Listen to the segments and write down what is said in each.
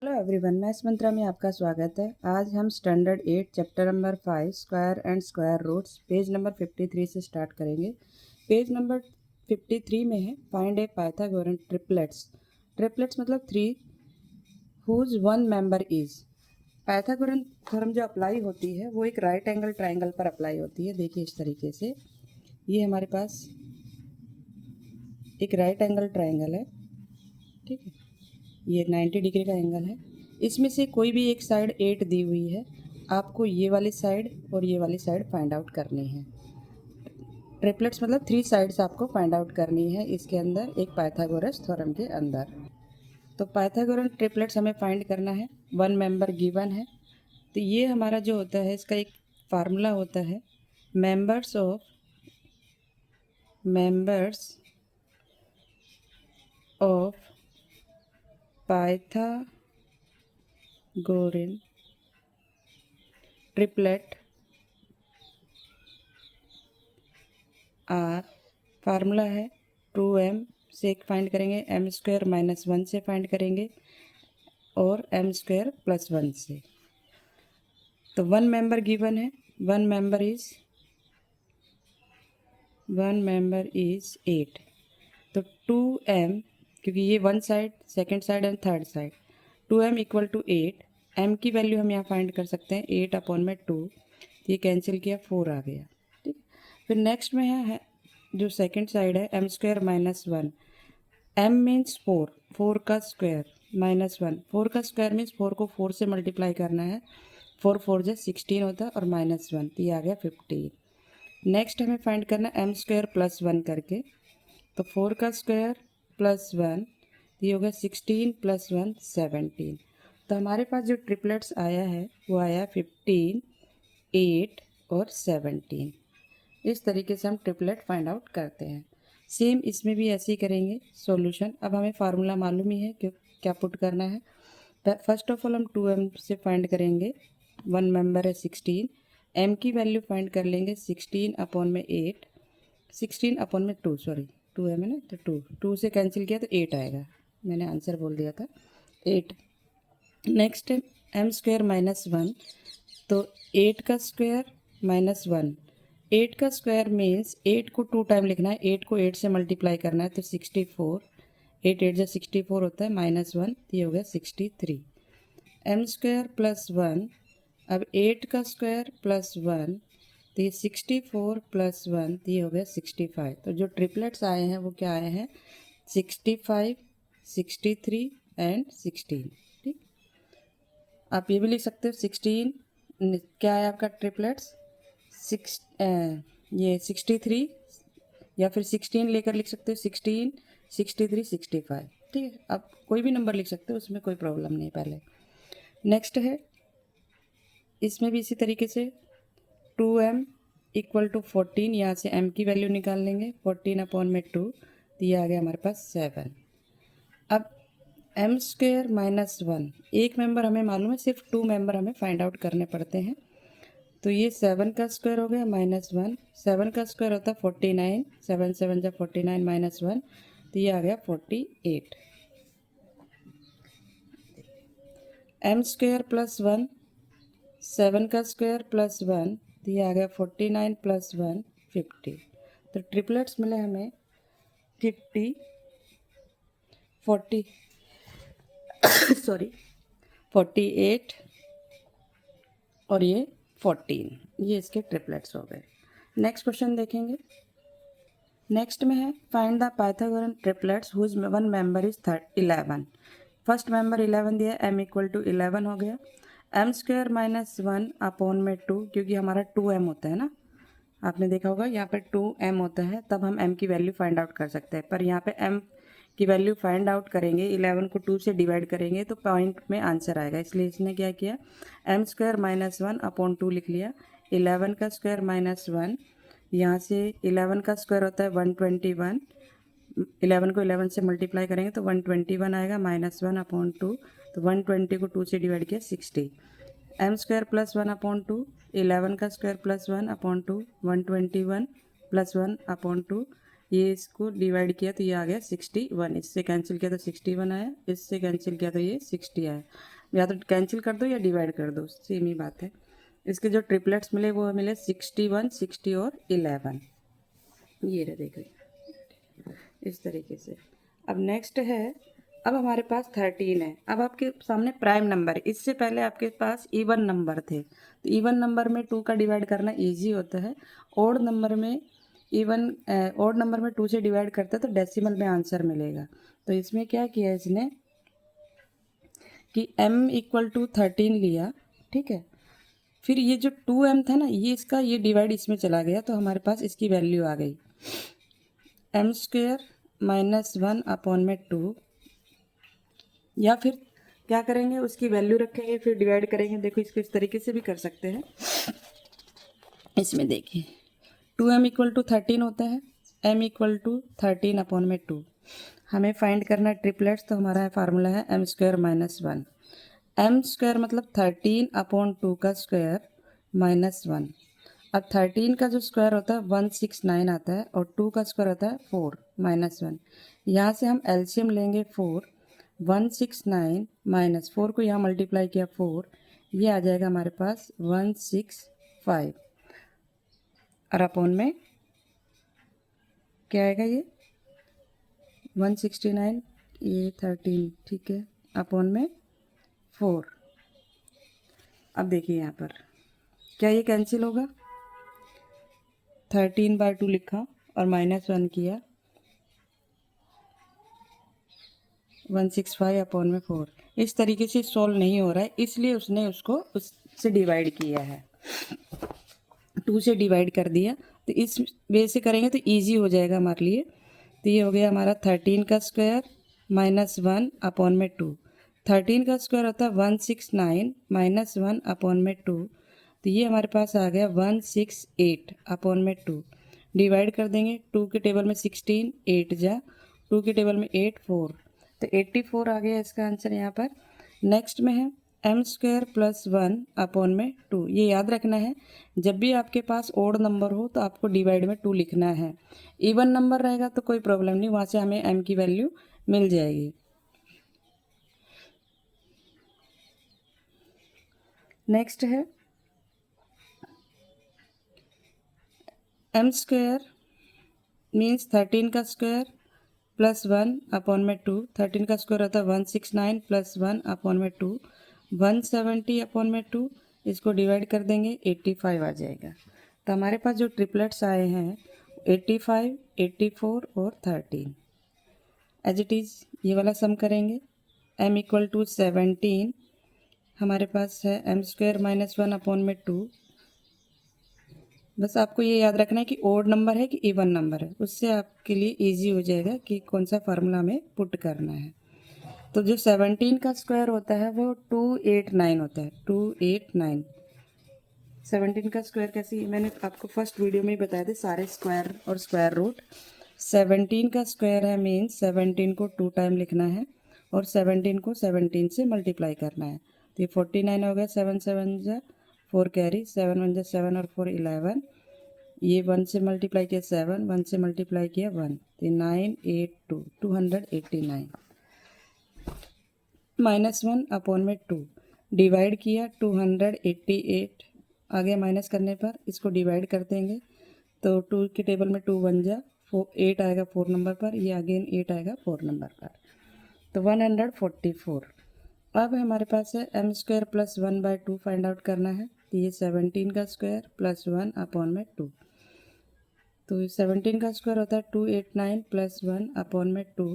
Hello everyone, मैं मंत्रा में आपका स्वागत है। आज हम standard 8 chapter number 5 square and square roots page number 53 से स्टार्ट करेंगे। पेज नंबर 53 में है find a Pythagorean triplets. Triplets मतलब three whose one member is. Pythagorean theorem जो अप्लाई होती है वो एक राइट एंगल ट्राइंगल पर अप्लाई होती है। देखिए इस तरीके से, ये हमारे पास एक राइट एंगल ट्राइंगल है, ठीक है। ये 90 डिग्री का एंगल है। इसमें से कोई भी एक साइड 8 दी हुई है, आपको ये वाली साइड और ये वाली साइड फाइंड आउट करनी है। ट्रिपलेट्स मतलब थ्री साइड्स आपको फाइंड आउट करनी है इसके अंदर, एक पाइथागोरस थ्योरम के अंदर। तो पाइथागोरन ट्रिपलेट्स हमें फाइंड करना है। वन मेंबर गिवन है, तो ये हमारा जो होता है इसका एक फार्मूला होता है, members of Pythagorean triplet are, formula है 2m से फाइंड करेंगे, m स्क्वायर माइनस 1 से फाइंड करेंगे और m स्क्वायर प्लस 1 से। तो वन मेंबर गिवन है, वन मेंबर इज 8। तो 2m, क्योंकि ये one side, second side and third side, 2m equal to 8। m की वैल्यू हम यहाँ फाइंड कर सकते हैं 8 अपॉन में 2, ये कैंसिल किया 4 आ गया, ठीक। फिर नेक्स्ट में है जो सेकंड साइड है m square minus 1। m means 4, 4 का स्क्वायर माइनस 1, 4 का स्क्वायर मीन्स 4 को 4 से मल्टीप्लाई करना है, 4 4 जो 16 होता है और माइनस 1, तो ये आ गया 15। नेक्स्ट हमें फाइंड करना है m स्क्वायर प्लस 1 करके, तो 4 का स्क्वायर प्लस 1, ये होगा 16 प्लस 1 17। तो हमारे पास जो ट्रिपलेट्स आया है वो आया 15, 8 और 17। इस तरीके से हम ट्रिपलेट फाइंड आउट करते हैं। सेम इसमें भी ऐसे ही करेंगे सॉल्यूशन। अब हमें फार्मूला मालूम ही है कि क्या पुट करना है। फर्स्ट ऑफ ऑल हम 2m से फाइंड करेंगे, वन मेंबर है 16, m की वैल्यू फाइंड कर लेंगे 16 अपॉन में 8, 16 अपॉन में 2, सॉरी 2m है ना, तो 2 से कैंसिल किया तो 8 आएगा, मैंने आंसर बोल दिया था 8। नेक्स्ट है m स्क्वायर माइनस 1, तो 8 का स्क्वायर माइनस 1, 8 का स्क्वायर मीन्स 8 को 2 टाइम लिखना है, 8 को 8 से मल्टीप्लाई करना है, तो 64, 8 8 जो 64 होता है, माइनस 1, ये हो गया 63। m स्क्वायर प्लस 1, अब 8 का स्क्वायर प्लस 1, तो ये 64 प्लस 1, तो ये हो गया 65। तो जो ट्रिपलेट्स आए हैं वो क्या आए हैं, 65, 63 एंड 16, ठीक। आप ये भी लिख सकते हो 16 क्या है आपका ट्रिपलेट्स, ये 63 या फिर 16 लेकर लिख सकते हो, 16, 63, 65, ठीक है। आप कोई भी नंबर लिख सकते हो, उसमें कोई प्रॉब्लम नहीं। पहले नेक्स्ट है, इसमें भी इसी तरीके से 2m इक्वल टू 14, यहाँ से m की वैल्यू निकाल लेंगे, 14 अपॉन में 2, तो ये आ गया हमारे पास 7। अब m स्क्वेयर माइनस 1, एक मेंबर हमें मालूम है, सिर्फ 2 मेंबर हमें फाइंड आउट करने पड़ते हैं। तो ये 7 का स्क्वायर हो गया माइनस 1, 7 का स्क्वायर होता है 49, 7 7 जब 49 माइनस 1, तो ये आ गया 48। m स्क्वायर प्लस 1, 7 का स्क्वायर प्लस 1, तो ये आ गया 49 प्लस 1 50। तो ट्रिपलेट्स मिले हमें 50, 40 सॉरी 48 और ये 14, ये इसके ट्रिपलेट्स हो गए। नेक्स्ट क्वेश्चन देखेंगे। नेक्स्ट में है find the Pythagorean triplets whose one member is 11। First member 11 दिया, m इक्वल टू 11 हो गया, m स्क्वायर माइनस 1 अपॉन में 2, क्योंकि हमारा 2m होता है ना, आपने देखा होगा यहाँ पे 2m होता है, तब हम m की वैल्यू फाइंड आउट कर सकते हैं। पर यहाँ पे m की वैल्यू फाइंड आउट करेंगे, 11 को 2 से डिवाइड करेंगे तो पॉइंट में आंसर आएगा, इसलिए इसने क्या किया, m स्क्वायर माइनस 1 अपॉन 2 लिख लिया। 11 का स्क्वायर माइनस 1, यहाँ से 11 का स्क्वायर होता है 121, 11 को 11 से मल्टीप्लाई करेंगे तो 121 आएगा, माइनस 1 अपॉन 2, तो 120 को 2 से डिवाइड किया 60। m स्क्वायर प्लस 1 अपॉन 2, 11 का square plus 1 upon 2, 121 plus 1 upon 2, ये इसको डिवाइड किया तो ये आ गया 61, इससे कैंसिल किया तो 61 आया, इससे कैंसिल किया तो ये 60 आया। या तो कैंसिल कर दो या डिवाइड कर दो, सेम ही बात है। इसके जो ट्रिपलेट्स मिले वो मिले 61, 60 और 11। ये रहे देखो इस तरीके से। अब नेक्स्ट है, अब हमारे पास 13 है। अब आपके सामने प्राइम नंबर है, इससे पहले आपके पास इवन नंबर थे, तो इवन नंबर में 2 का डिवाइड करना इजी होता है। ओड नंबर में ओड नंबर में 2 से डिवाइड करते हैं तो डेसिमल में आंसर मिलेगा। तो इसमें क्या किया इसने कि m इक्वल टू 13 लिया, ठीक है। फिर ये जो 2m था ना, ये इसका ये डिवाइड इसमें चला गया, तो हमारे पास इसकी वैल्यू आ गई m² -1 अपॉन में 2। या फिर क्या करेंगे, उसकी वैल्यू रखेंगे फिर डिवाइड करेंगे। देखो इसको इस तरीके से भी कर सकते हैं। इसमें देखिए 2m इक्वल टू 13 होता है, m इक्वल टू 13 अपॉन में 2। हमें फाइंड करना है ट्रिपलेट्स, तो हमारा फार्मूला है m² -1। m² मतलब 13 अपॉन 2 का स्क्वायर -1। अब 13 का जो स्क्वायर होता है 169 आता है और 2 का स्क्वायर होता है 4 -1। यहाँ से हम एलसीएम लेंगे 4, 169 माइनस 4 को यहाँ मल्टीप्लाई किया 4, ये आ जाएगा हमारे पास 165 और अपॉन में क्या आएगा ये 169, ये 13, ठीक है, अपॉन में 4। अब देखिए यहाँ पर क्या ये कैंसिल होगा, 13/2 लिखा और -1 किया, 165 अपॉन में 4। इस तरीके से सॉल्व नहीं हो रहा है, इसलिए उसने उसको उससे डिवाइड किया है, 2 से डिवाइड कर दिया। तो इस वे से करेंगे तो इजी हो जाएगा हमारे लिए। तो ये हो गया हमारा 13 का स्क्वायर -1 अपॉन में 2। 13 का स्क्वायर होता है 169 -1 अपॉन में 2, तो ये हमारे पास आ गया 168 अपॉन में 2। डिवाइड कर देंगे, 2 के टेबल में 16, 8 जा 2 के टेबल में 8, 4, तो 84 आ गया इसका आंसर यहाँ पर। नेक्स्ट में है m² +1 अपॉन में 2। ये याद रखना है, जब भी आपके पास ओड नंबर हो तो आपको डिवाइड में 2 लिखना है। इवन नंबर रहेगा तो कोई प्रॉब्लम नहीं, वहाँ से हमें m की वैल्यू मिल जाएगी। नेक्स्ट है m² मीन्स 13 का स्क्वायर +1 अपॉन में 2। 13 का स्क्वायर होता है 169 +1 अपॉन में 2, 170 अपॉन में 2। इसको डिवाइड कर देंगे 85 आ जाएगा। तो हमारे पास जो ट्रिपलेट्स आए हैं 85, 84 और 13। एज इट इज़ ये वाला सम करेंगे, m इक्वल टू 17 हमारे पास है m² -1 अपॉन में 2। बस आपको ये याद रखना है कि ओड नंबर है कि इवन नंबर है, उससे आपके लिए इजी हो जाएगा कि कौन सा फार्मूला हमें पुट करना है। तो जो 17 का स्क्वायर होता है वो 289 होता है, 289। 17 का स्क्वायर कैसे, मैंने आपको फर्स्ट वीडियो में ही बताया था सारे स्क्वायर और स्क्वायर रूट। 17 का स्क्वायर है मीन्स 17 को 2 टाइम लिखना है और 17 को 17 से मल्टीप्लाई करना है। तो ये 49 हो गया, 7 7 जा 4 कैरी, 7 1 जा 7 और 4 11। ये 1 से मल्टीप्लाई किया 7, 1 से मल्टीप्लाई किया 1, तो 982 289 -1 अपॉन में 2। डिवाइड किया 288 आगे माइनस करने पर इसको डिवाइड कर देंगे, तो 2 के टेबल में 2 1 जा 8 आएगा 4 नंबर पर, ये अगेन 8 आएगा 4 नंबर पर, तो 144। अब हमारे पास है m² +1/2 फाइंड आउट करना है। तो ये 17 का स्क्वायर +1 अपॉन में 2, तो 17 का स्क्वायर होता है 289 +1 अपॉन में 2।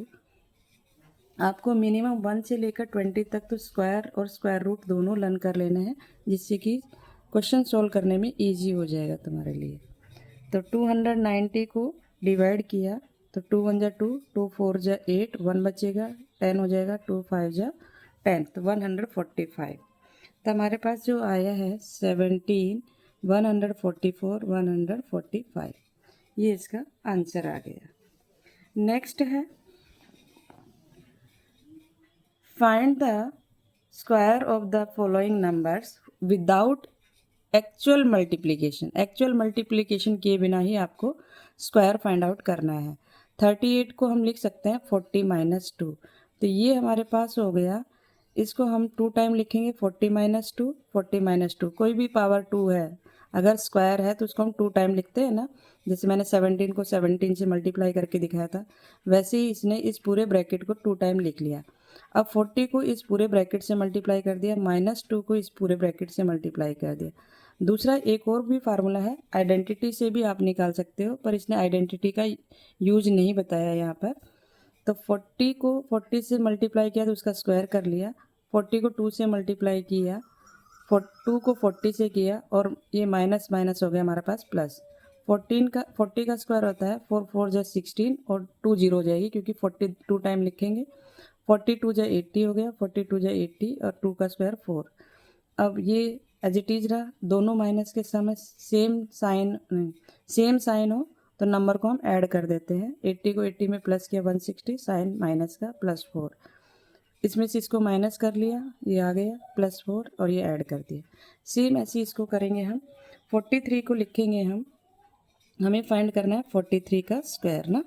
आपको मिनिमम 1 से लेकर 20 तक तो स्क्वायर और स्क्वायर रूट दोनों लर्न कर लेना है, जिससे कि क्वेश्चन सॉल्व करने में इजी हो जाएगा तुम्हारे लिए। तो 290 को डिवाइड किया तो 2 1 जा 2, 2 4 जा 8, 1 बचेगा, 10 हो जाएगा, 2 5 जा 10, तो 145। तो हमारे पास जो आया है 17, 144, 145, ये इसका आंसर आ गया। नेक्स्ट है find the square of the following numbers without actual multiplication किए बिना ही आपको स्क्वायर फाइंड आउट करना है। 38 को हम लिख सकते हैं 40 माइनस 2, तो ये हमारे पास हो गया। इसको हम 2 टाइम लिखेंगे 40 माइनस 2, 40 माइनस 2, कोई भी पावर 2 है अगर स्क्वायर है तो उसको हम 2 टाइम लिखते हैं ना। जैसे मैंने 17 को 17 से मल्टीप्लाई करके दिखाया था, वैसे ही इसने इस पूरे ब्रैकेट को 2 टाइम लिख लिया। अब 40 को इस पूरे ब्रैकेट से मल्टीप्लाई कर दिया, माइनस 2 को इस पूरे ब्रैकेट से मल्टीप्लाई कर दिया। दूसरा एक और भी फार्मूला है, आइडेंटिटी से भी आप निकाल सकते हो, पर इसने आइडेंटिटी का यूज नहीं बताया यहाँ पर। तो 40 को 40 से मल्टीप्लाई किया तो उसका स्क्वायर कर लिया, 40 को 2 से मल्टीप्लाई किया, 2 को 40 से किया, और ये माइनस माइनस हो गया हमारे पास प्लस। 40 का स्क्वायर होता है 4 4 जा 16 और 2 जीरो हो जाएगी क्योंकि 40 2 टाइम लिखेंगे। 42 जा 80 हो गया, 42 जा 80 और 2 का स्क्वायर 4। अब ये एज इट इज रहा, दोनों माइनस के समय सेम साइन हो तो नंबर को हम ऐड कर देते हैं। 80 को 80 में प्लस किया 160, साइन माइनस का +4, इसमें से इसको माइनस कर लिया, ये आ गया +4 और ये ऐड कर दिया। सेम ऐसे इसको करेंगे हम। 43 को लिखेंगे हम, हमें फाइंड करना है 43 का स्क्वायर ना।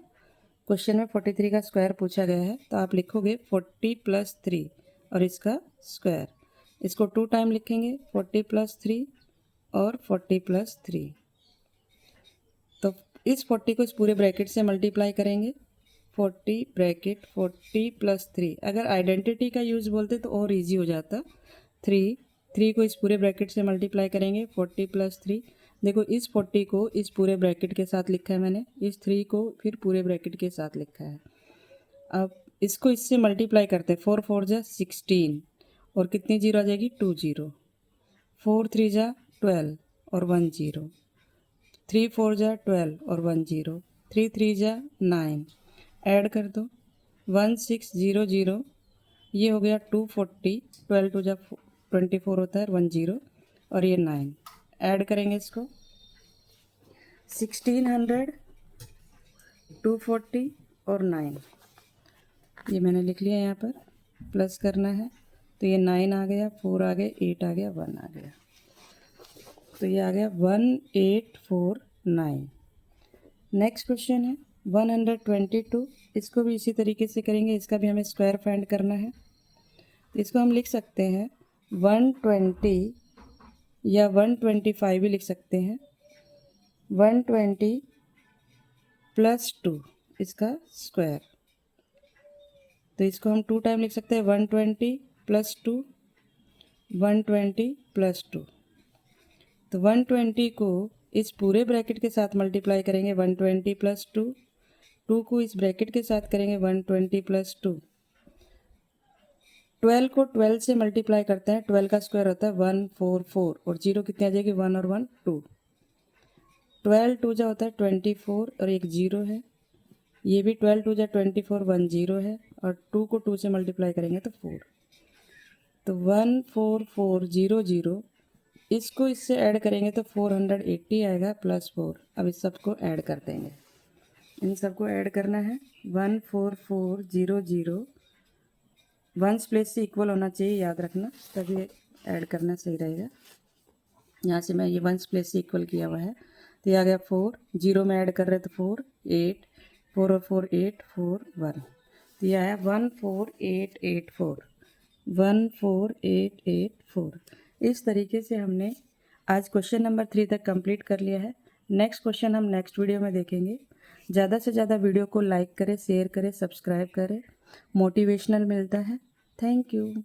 क्वेश्चन में 43 का स्क्वायर पूछा गया है, तो आप लिखोगे 40 + 3 और इसका स्क्वायर। इसको 2 टाइम लिखेंगे 40 + 3 और 40 + 3। तो इस 40 को इस पूरे ब्रैकेट से मल्टीप्लाई करेंगे, 40 ब्रैकेट 40 + 3। अगर आइडेंटिटी का यूज़ बोलते तो और इजी हो जाता। 3 को इस पूरे ब्रैकेट से मल्टीप्लाई करेंगे 40 + 3। देखो इस 40 को इस पूरे ब्रैकेट के साथ लिखा है मैंने, इस 3 को फिर पूरे ब्रैकेट के साथ लिखा है। अब इसको इससे मल्टीप्लाई करते हैं, 4 4 जा 16 और कितनी जीरो आ जाएगी 2 जीरो, 4 3 जा 12 और 1 जीरो, 3 4 जा 12 और 1 जीरो, 3 3 जा 9, ऐड कर दो 1600, ये हो गया 240, 12 2 जा 24 होता है 1 जीरो और ये 9, ऐड करेंगे इसको 1600, 240 और 9, ये मैंने लिख लिया यहाँ पर। प्लस करना है तो ये 9 आ गया, 4 आ गया, 8 आ गया, 1 आ गया, तो ये आ गया 1849। नेक्स्ट क्वेश्चन है 122, इसको भी इसी तरीके से करेंगे, इसका भी हमें स्क्वायर फाइंड करना है। इसको हम लिख सकते हैं 120 या 125 भी लिख सकते हैं। 120 + 2 इसका स्क्वायर, तो इसको हम 2 टाइम लिख सकते हैं 120 + 2, 120 + 2। तो 120 को इस पूरे ब्रैकेट के साथ मल्टीप्लाई करेंगे 120 + 2, 2 को इस ब्रैकेट के साथ करेंगे 120 + 2। 12 को 12 से मल्टीप्लाई करते हैं, 12 का स्क्वायर होता है 144 और जीरो कितनी आ जाएगी 1 और 1 2, 12 2 जा होता है 24 और एक जीरो है, ये भी 12 2 जा 24, 1 जीरो है और 2 को 2 से मल्टीप्लाई करेंगे तो 4, तो 14400, इसको इससे ऐड करेंगे तो 480 आएगा +4। अब इस सबको ऐड कर देंगे, इन सबको ऐड करना है 14400, वंस प्लेस से इक्वल होना चाहिए, याद रखना, तभी ऐड करना सही रहेगा। यहाँ से मैं ये वंस प्लेस से इक्वल किया हुआ है, तो ये आ गया 4, जीरो में ऐड कर रहे तो 4 8, 4 और 4 8 4 1, तो ये आया 14884, 14884। इस तरीके से हमने आज क्वेश्चन नंबर 3 तक कंप्लीट कर लिया है। नेक्स्ट क्वेश्चन हम नेक्स्ट वीडियो में देखेंगे। ज़्यादा से ज़्यादा वीडियो को लाइक करें, शेयर करें, सब्सक्राइब करें, मोटिवेशनल मिलता है। Thank you.